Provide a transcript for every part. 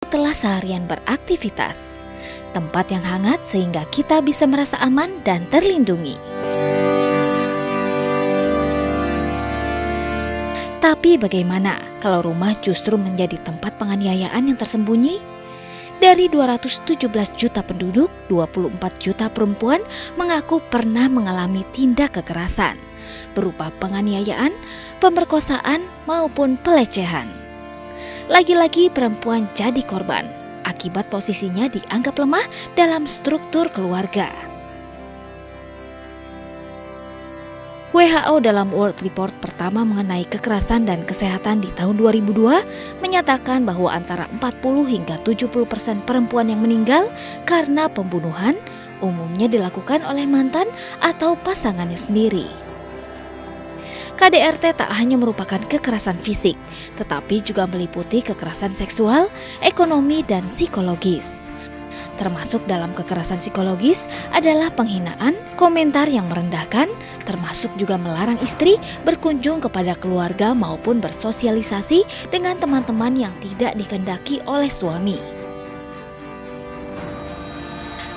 setelah seharian beraktivitas. Tempat yang hangat sehingga kita bisa merasa aman dan terlindungi. Tapi bagaimana kalau rumah justru menjadi tempat penganiayaan yang tersembunyi? Dari 217 juta penduduk, 24 juta perempuan mengaku pernah mengalami tindak kekerasan berupa penganiayaan, pemerkosaan maupun pelecehan. Lagi-lagi perempuan jadi korban akibat posisinya dianggap lemah dalam struktur keluarga. WHO dalam World Report pertama mengenai kekerasan dan kesehatan di tahun 2002 menyatakan bahwa antara 40 hingga 70% perempuan yang meninggal karena pembunuhan umumnya dilakukan oleh mantan atau pasangannya sendiri. KDRT tak hanya merupakan kekerasan fisik, tetapi juga meliputi kekerasan seksual, ekonomi, dan psikologis. Termasuk dalam kekerasan psikologis adalah penghinaan, komentar yang merendahkan, termasuk juga melarang istri berkunjung kepada keluarga maupun bersosialisasi dengan teman-teman yang tidak dikehendaki oleh suami.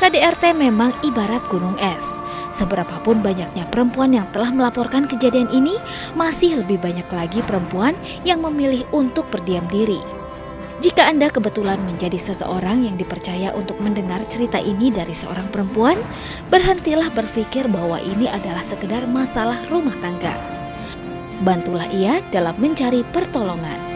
KDRT memang ibarat gunung es. Seberapapun banyaknya perempuan yang telah melaporkan kejadian ini, masih lebih banyak lagi perempuan yang memilih untuk berdiam diri. Jika Anda kebetulan menjadi seseorang yang dipercaya untuk mendengar cerita ini dari seorang perempuan, berhentilah berpikir bahwa ini adalah sekedar masalah rumah tangga. Bantulah ia dalam mencari pertolongan.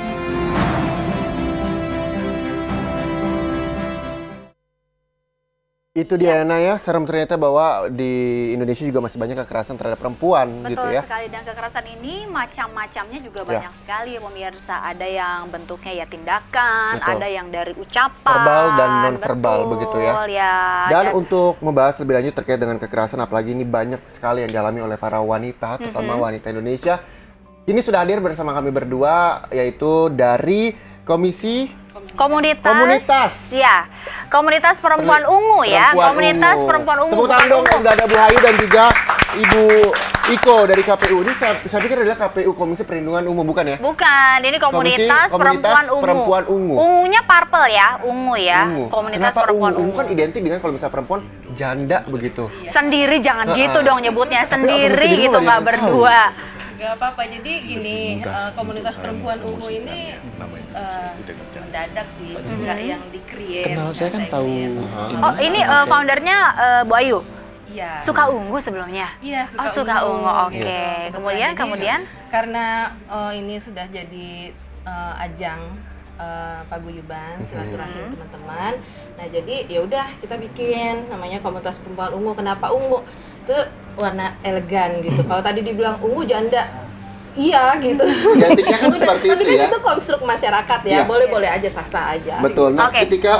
Itu dia Naya, serem ternyata bahwa di Indonesia juga masih banyak kekerasan terhadap perempuan. Betul gitu ya. sekali, dan kekerasan ini macam-macamnya juga banyak sekali ya pemirsa. Ada yang bentuknya ya tindakan, Betul. ada yang dari ucapan, verbal dan non-verbal begitu ya. Dan untuk membahas lebih lanjut terkait dengan kekerasan, apalagi ini banyak sekali yang dialami oleh para wanita, terutama wanita Indonesia. Ini sudah hadir bersama kami berdua, yaitu dari Komisi Komunitas. Ya, Komunitas Perempuan Ungu ya. Komunitas Perempuan Ungu. Tepuk tangan dong untuk ada Bu Hayu dan juga Ibu Iko dari KPU. Ini saya pikir adalah KPU, Komisi Perlindungan Umum, bukan ya? Bukan, ini Komunitas Perempuan Ungu. Ungunya purple ya, ungu ya. Ungu. Komunitas Kenapa Perempuan ungu? Ungu. Ungu kan identik dengan kalau misalnya perempuan janda begitu. Sendiri jangan gitu dong nyebutnya, Tapi sendiri sendiri gitu, nggak berdua. Gak apa-apa, jadi gini, komunitas perempuan ungu ini mendadak sih, nggak yang di-create. Kenal saya kan tahu. Oh ini foundernya Bu Ayu? Iya. Suka ungu sebelumnya? Iya, suka ungu, oke. Gitu. Kemudian? Karena ini sudah jadi ajang paguyuban, silaturahim teman-teman. Nah jadi ya udah kita bikin namanya komunitas perempuan ungu. Kenapa ungu? Itu warna elegan gitu. Kalau tadi dibilang ungu janda, iya gitu. Identiknya kan seperti tapi itu kan ya. itu konstruk masyarakat ya, boleh-boleh aja, sah-sah aja. Betul. Nah, Oke. ketika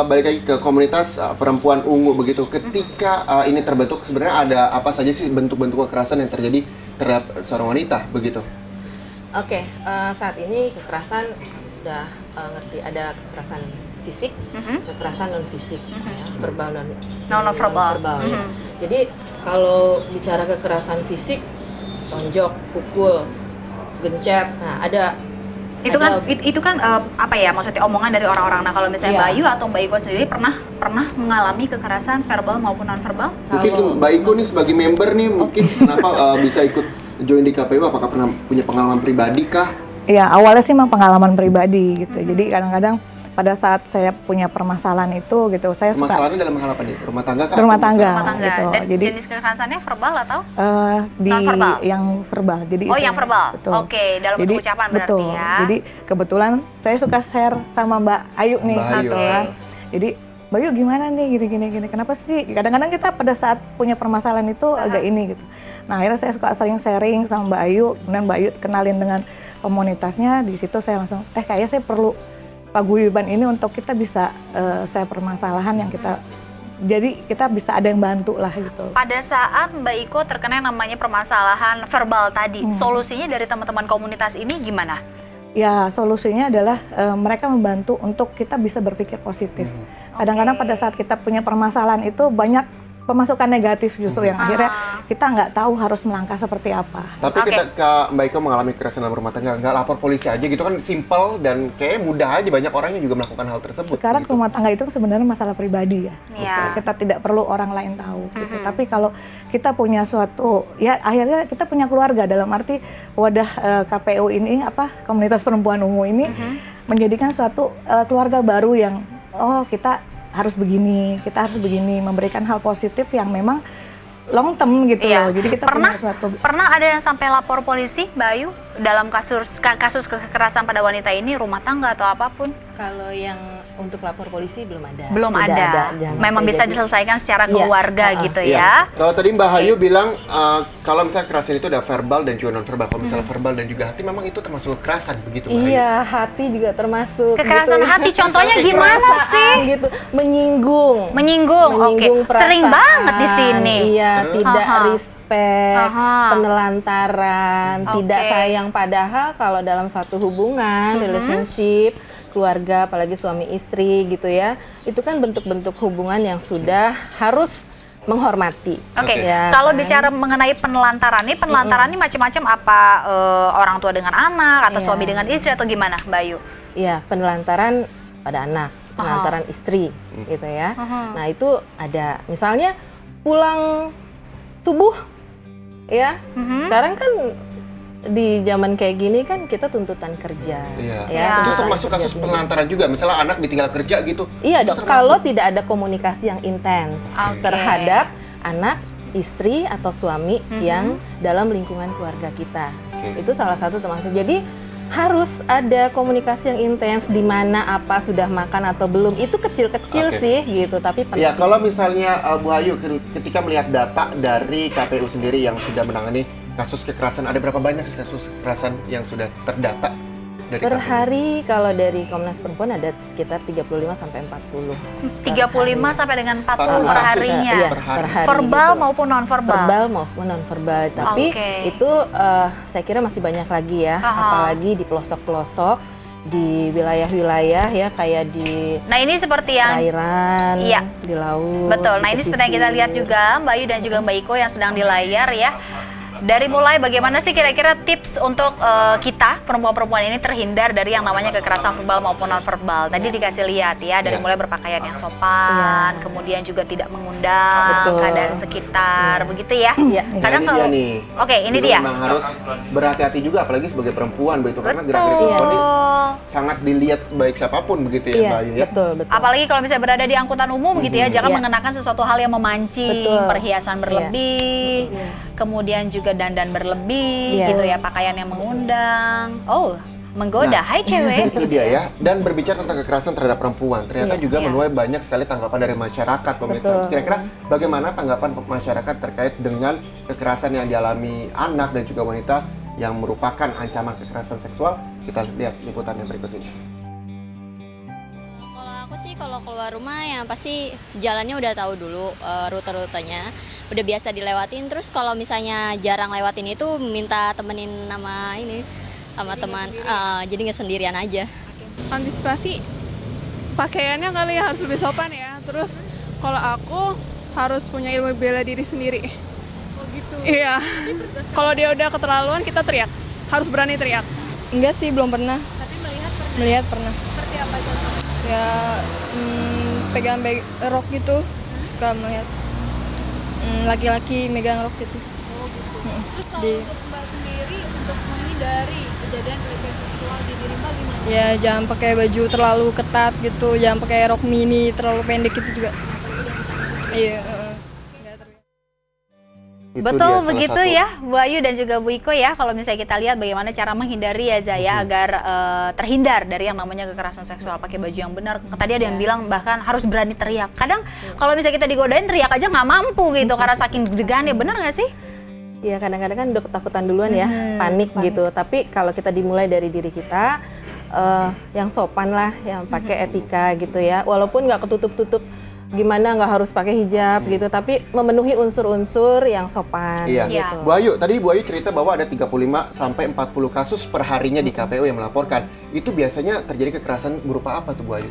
balik lagi ke komunitas perempuan ungu begitu, ketika ini terbentuk sebenarnya ada apa saja sih bentuk-bentuk kekerasan yang terjadi terhadap seorang wanita begitu? Oke, saat ini kekerasan udah ngerti, ada kekerasan fisik, kekerasan non fisik, ya, verbal non-verbal. Ya. Jadi kalau bicara kekerasan fisik, tonjok, pukul, gencet, nah ada. Itu kan apa ya, maksudnya omongan dari orang-orang. Nah kalau misalnya Mbak Ayu atau Mbak Iko sendiri pernah mengalami kekerasan verbal maupun non-verbal? Mungkin Mbak Iko nih sebagai member nih mungkin kenapa bisa ikut join di KPU? Apakah pernah punya pengalaman pribadi kah? Ya awalnya sih memang pengalaman pribadi gitu. Jadi kadang-kadang pada saat saya punya permasalahan itu gitu, saya suka. Masalahnya dalam hal apa nih? Rumah tangga kah? Rumah tangga. Gitu. Dan Jadi jenis kekerasannya verbal atau? non-verbal. Yang verbal. Jadi yang verbal. Betul. Oke, dalam bentuk ucapan berarti betul. ya. Jadi kebetulan saya suka share sama Mbak Ayu nih, Mbak Ayu. gitu kan. Jadi Mbak Ayu gimana nih gini. Kenapa sih? Kadang-kadang kita pada saat punya permasalahan itu agak ini gitu. Nah akhirnya saya suka sering sharing sama Mbak Ayu, kemudian Mbak Ayu kenalin dengan komunitasnya. Di situ saya langsung, kayaknya saya perlu paguyuban ini untuk kita bisa share permasalahan yang kita, jadi kita bisa ada yang bantu lah gitu. Pada saat Mbak Iko terkena yang namanya permasalahan verbal tadi, solusinya dari teman-teman komunitas ini gimana? Ya solusinya adalah mereka membantu untuk kita bisa berpikir positif. Kadang-kadang pada saat kita punya permasalahan itu banyak pemasukan negatif justru yang akhirnya kita nggak tahu harus melangkah seperti apa. Tapi ketika Mbak Iko mengalami kekerasan dalam rumah tangga, nggak lapor polisi aja gitu kan, simpel dan kayak mudah aja, banyak orang yang juga melakukan hal tersebut. Sekarang gitu. rumah tangga itu sebenarnya masalah pribadi ya. Kita tidak perlu orang lain tahu gitu. Tapi kalau kita punya suatu, ya akhirnya kita punya keluarga, dalam arti wadah KPU ini, komunitas perempuan ungu ini menjadikan suatu keluarga baru yang kita harus begini, memberikan hal positif yang memang long term gitu loh. Jadi kita pernah ada yang sampai lapor polisi, Mbak Ayu, dalam kasus kekerasan pada wanita ini, rumah tangga atau apapun? Kalau yang untuk lapor polisi belum ada. Belum ada. Memang bisa diselesaikan secara keluarga gitu ya. Kalau tadi Mbak Ayu bilang kalau misalnya kekerasan itu ada verbal dan juga non verbal. Kalau misalnya verbal dan juga hati, memang itu termasuk kekerasan begitu, Mbak Ayu? Iya, hati juga termasuk. Kekerasan gitu, hati contohnya gimana sih? Gitu, menyinggung. Oke. Sering banget di sini. Iya, tidak respect, penelantaran, tidak sayang. Padahal kalau dalam satu hubungan, relationship, keluarga, apalagi suami istri gitu ya, itu kan bentuk-bentuk hubungan yang sudah harus menghormati. Oke. Kalau bicara mengenai penelantaran ini macam-macam, apa orang tua dengan anak atau suami dengan istri atau gimana, Mbak Ayu? Iya, penelantaran pada anak, penelantaran istri gitu ya. Nah, itu ada misalnya pulang subuh ya. Sekarang kan di zaman kayak gini kan kita tuntutan kerja. Ya. Itu termasuk kasus penelantaran juga, misalnya anak ditinggal kerja gitu. Iya dong, kalau tidak ada komunikasi yang intens terhadap anak, istri atau suami yang dalam lingkungan keluarga kita. Itu salah satu termasuk. Jadi harus ada komunikasi yang intens, di mana apa sudah makan atau belum, itu kecil-kecil sih gitu, tapi penting. Ya, kalau misalnya Bu Ayu ketika melihat data dari KPU sendiri yang sudah menangani kasus kekerasan, ada berapa banyak kasus kekerasan yang sudah terdata dari per KPU? hari? Kalau dari Komnas Perempuan ada sekitar 35 sampai 40. 35 sampai dengan 40 per harinya. Iya, per hari. Verbal maupun non verbal. Verbal maupun non verbal. Tapi itu saya kira masih banyak lagi ya, apalagi di pelosok-pelosok, di wilayah-wilayah ya, kayak di ini seperti yang perairan, di laut. Betul. Nah, ini seperti yang kita lihat juga Mbak Ayu dan juga Mbak Iko yang sedang di layar ya. Dari mulai bagaimana sih kira-kira tips untuk kita perempuan-perempuan ini terhindar dari yang namanya kekerasan verbal maupun non verbal. Tadi dikasih lihat ya, dari mulai berpakaian yang sopan, kemudian juga tidak mengundang keadaan sekitar, begitu ya. Kadang kalau ini dia. Memang harus berhati-hati juga, apalagi sebagai perempuan begitu, karena gerak-gerik perempuan ini sangat dilihat baik siapapun begitu ya, Mbak Ayu ya. Betul. Apalagi kalau misalnya berada di angkutan umum gitu ya, jangan mengenakan sesuatu hal yang memancing, perhiasan berlebih, kemudian juga dandan berlebih gitu ya, pakaian yang mengundang, menggoda, hai cewek. Itu dia ya. Dan berbicara tentang kekerasan terhadap perempuan, ternyata juga menuai banyak sekali tanggapan dari masyarakat, pemirsa. Kira-kira bagaimana tanggapan masyarakat terkait dengan kekerasan yang dialami anak dan juga wanita yang merupakan ancaman kekerasan seksual? Kita lihat liputan yang berikut ini. Kalau keluar rumah yang pasti jalannya udah tahu dulu, rute-rutenya udah biasa dilewatin. Terus kalau misalnya jarang lewatin itu minta temenin sama teman, jadi nggak sendirian aja. Antisipasi pakaiannya kali ya harus lebih sopan ya. Terus kalau aku harus punya ilmu bela diri sendiri. Oh gitu? Iya. Kalau dia udah keterlaluan kita teriak, harus berani teriak. Enggak sih, belum pernah. Tapi melihat pernah? Melihat pernah. Seperti apa contohnya? Ya pegang rok gitu, suka melihat laki-laki megang rok gitu. Oh gitu. Terus kalau untuk Mbak sendiri, untuk menghindari kejadian pelecehan seksual di diri Mbak gimana? Ya jangan pakai baju terlalu ketat gitu, jangan pakai rok mini terlalu pendek gitu juga. Iya. Betul begitu ya, Bu Ayu dan juga Bu Iko ya. Kalau misalnya kita lihat bagaimana cara menghindari ya Zaya agar terhindar dari yang namanya kekerasan seksual, pakai baju yang benar. Tadi ada yang bilang bahkan harus berani teriak. Kadang kalau misalnya kita digodain teriak aja nggak mampu gitu karena saking deg-degan ya, benar nggak sih? Iya, kadang-kadang kan udah ketakutan duluan ya, panik gitu. Tapi kalau kita dimulai dari diri kita, yang sopan lah, yang pakai etika gitu ya. Walaupun nggak ketutup-tutup gimana, nggak harus pakai hijab gitu, tapi memenuhi unsur-unsur yang sopan. Iya. Gitu. Bu Ayu, tadi Bu Ayu cerita bahwa ada 35 sampai 40 kasus per harinya di KPU yang melaporkan. Itu biasanya terjadi kekerasan berupa apa tuh Bu Ayu?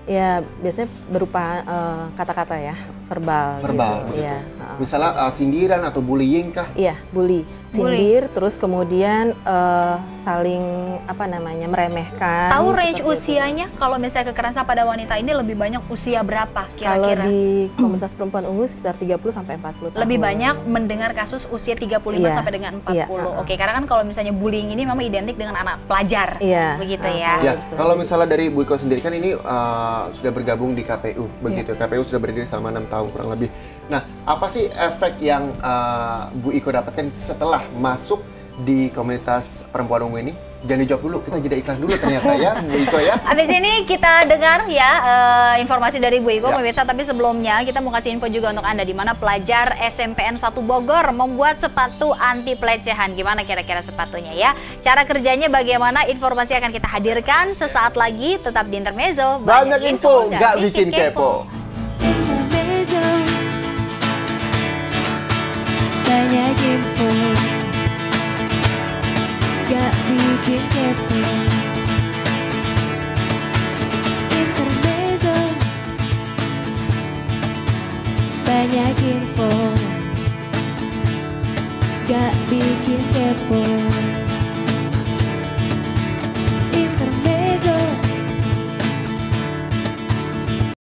Ya biasanya berupa kata-kata ya, verbal. Verbal, gitu. gitu. Iya. Misalnya sindiran atau bullying kah? Iya, bully, sindir, terus kemudian saling meremehkan. Tahu range usianya kalau misalnya kekerasan pada wanita ini lebih banyak usia berapa Kalau kira-kira? di komunitas perempuan unggul sekitar 30 sampai 40 tahun. Lebih banyak mendengar kasus usia 35 sampai dengan 40. Iya. Oke, karena kan kalau misalnya bullying ini memang identik dengan anak pelajar. Iya. Begitu ya. Ya, kalau misalnya dari Bu Iko sendiri kan ini sudah bergabung di KPU, begitu. KPU sudah berdiri selama 6 tahun kurang lebih. Nah, apa sih efek yang Bu Iko dapatkan setelah masuk di komunitas perempuan ungu ini? Jangan dijawab dulu, kita jeda iklan dulu ternyata ya, Bu Iko ya. Habis ini kita dengar ya informasi dari Bu Iko, Ya. pemirsa. Tapi sebelumnya kita mau kasih info juga untuk Anda, di mana pelajar SMPN 1 Bogor membuat sepatu anti pelecehan. Gimana kira-kira sepatunya ya? Cara kerjanya bagaimana? Informasi akan kita hadirkan sesaat lagi. Tetap di Intermezzo. Banyak info, dan nggak bikin kepo. Banyak info, gak bikin kepo. Intermezzo, banyak info, gak bikin kepo.